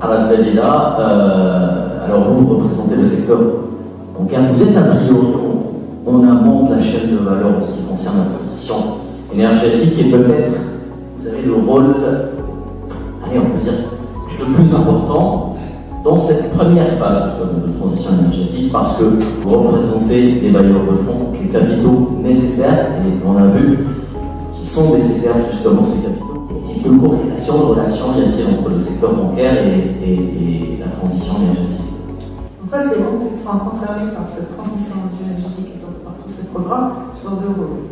Arad Dalila, alors vous représentez le secteur bancaire, vous êtes a priori en amont de la chaîne de valeur en ce qui concerne la transition énergétique et peut-être vous avez le rôle, allez on peut dire, le plus important dans cette première phase justement de transition énergétique parce que vous représentez les bailleurs de fonds, les capitaux nécessaires et on a vu qu'ils sont nécessaires justement ces capitaux. Quel type de corrélation, de relation y a-t-il entre le secteur bancaire et la transition énergétique? En fait, les banques sont concernées par cette transition énergétique et donc par tous ces programmes sur deux volets.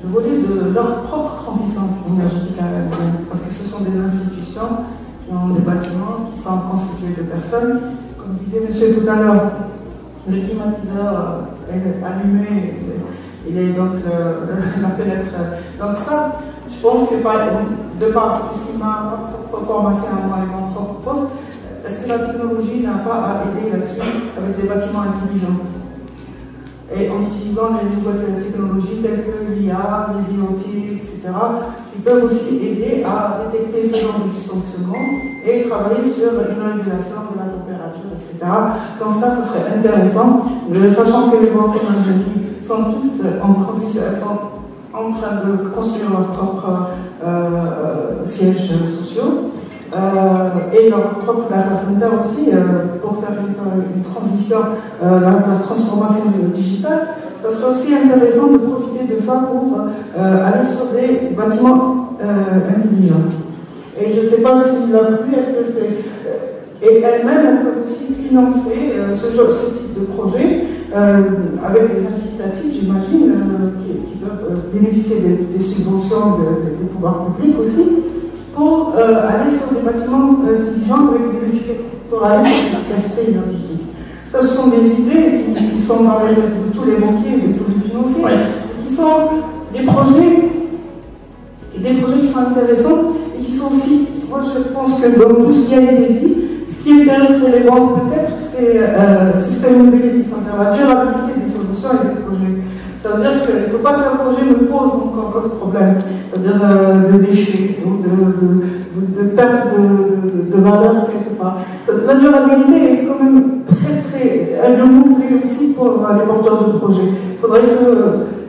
Le volet de leur propre transition énergétique parce que ce sont des institutions qui ont des bâtiments qui sont constitués de personnes. Comme disait monsieur tout à l'heure, le climatiseur est allumé, il est donc la fenêtre. Donc ça, je pense que de par aussi ma propre formation à moi et mon propre poste, est-ce que la technologie n'a pas à aider là-dessus avec des bâtiments intelligents? Et en utilisant les nouvelles technologies telles que l'IA, les IoT, etc., ils peuvent aussi aider à détecter ce genre de dysfonctionnement et travailler sur une régulation de la température, etc. Donc ça, ce serait intéressant, sachant que les banques en Algérie sont toutes en transition, elles sont en train de construire leurs propres sièges sociaux et leur propre data center aussi pour faire une transition, la transformation digitale. Ça serait aussi intéressant de profiter de ça pour aller sur des bâtiments intelligents. Et je ne sais pas s'il a plu, est-ce que c'est... Et elles-mêmes peuvent aussi financer ce type de projet avec des incitatifs, j'imagine, qui peuvent bénéficier des subventions des pouvoirs publics aussi, pour aller sur des bâtiments intelligents pour aller sur l'efficacité énergétique. Ça, ce sont des idées qui sont dans les têtes de tous les banquiers et de tous les financiers, qui sont des projets qui sont intéressants et qui sont aussi, moi je pense que dans tout ce qui a été dit, ce qui intéresse les banques peut-être, c'est sustainability, la durabilité des solutions et des projets. Ça veut dire qu'il ne faut pas qu'un projet me pose encore d'autres problèmes, c'est-à-dire de déchets ou de perte de valeur quelque part. La durabilité est quand même elle le mot-clé aussi pour les porteurs de projets. Il faudrait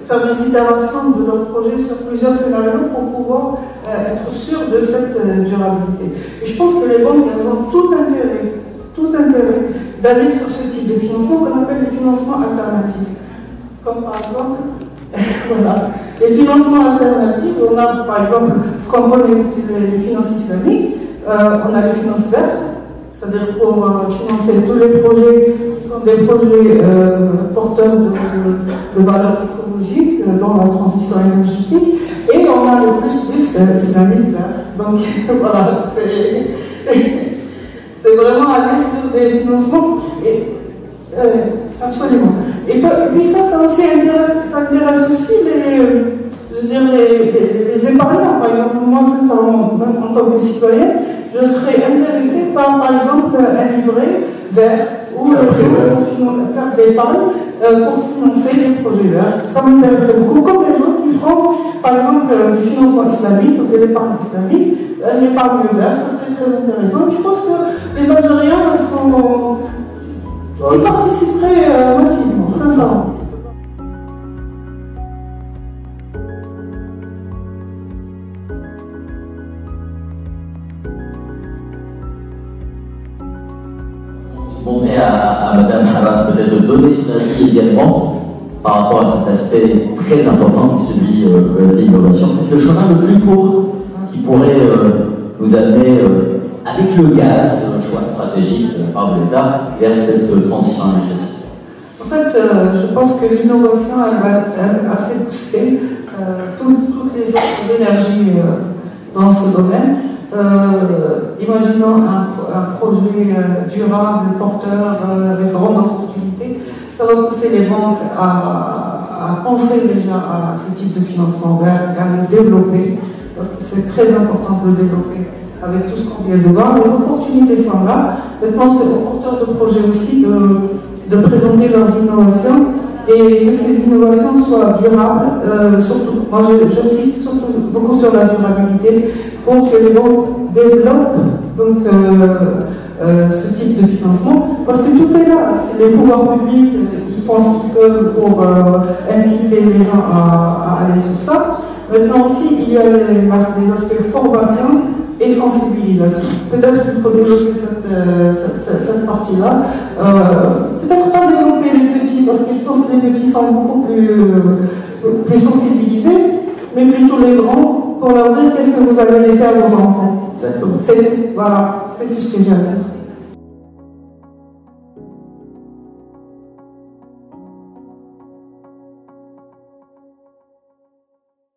faire des itérations de leurs projets sur plusieurs scénarios pour pouvoir être sûr de cette durabilité. Et je pense que les banques, elles ont tout intérêt d'aller sur ce type de financement qu'on appelle les financements alternatifs. Comme par exemple, voilà, les financements alternatifs, on a par exemple ce qu'on connaît, les finances islamiques, on a les finances vertes, c'est-à-dire pour financer tous les projets qui sont des projets porteurs de valeurs écologiques dans la transition énergétique, et on a le plus islamique vert. Donc voilà, c'est vraiment aller sur des financements. Absolument. Et puis ça aussi intéresse aussi les épargnants. Par exemple, moi, sincèrement, même en tant que citoyen, je serais intéressée par exemple, un livret vert ou faire des épargnes pour financer des projets verts. Ça m'intéresserait beaucoup. Comme les gens qui feront, par exemple, du financement islamique ou de l'épargne islamique, l'épargne verte, ça serait très intéressant. Je pense que les Algériens ils participeraient massivement, sincèrement. Je demanderai à Madame Arad peut-être de donner son avis également par rapport à cet aspect très important qui est celui de l'innovation. Le chemin le plus court qui pourrait nous amener avec le gaz, un choix stratégique de la part de l'État, vers cette transition énergétique. En fait, je pense que l'innovation, elle va assez booster toutes les autres énergies dans ce domaine. Imaginons un projet durable, porteur, avec grande opportunité. Ça va pousser les banques à penser déjà à ce type de financement vert et à le développer, parce que c'est très important de le développer. Avec tout ce qu'on vient de voir, les opportunités sont là. Maintenant, c'est aux porteurs de projets aussi de présenter leurs innovations et que ces innovations soient durables. Surtout, moi j'insiste surtout beaucoup sur la durabilité. pour que les banques développent donc, ce type de financement, parce que tout est là. Les pouvoirs publics, ils font ce qu'ils peuvent pour inciter les gens à aller sur ça. Maintenant aussi, il y a les aspects formation et sensibilisation. Peut-être qu'il faut développer cette partie-là. Peut-être pas développer les petits, parce que je pense que les petits sont beaucoup plus sensibilisés, mais plutôt les grands, pour leur dire qu'est-ce que vous allez laisser à vos enfants. Exactement. Voilà, c'est tout ce que j'ai à dire.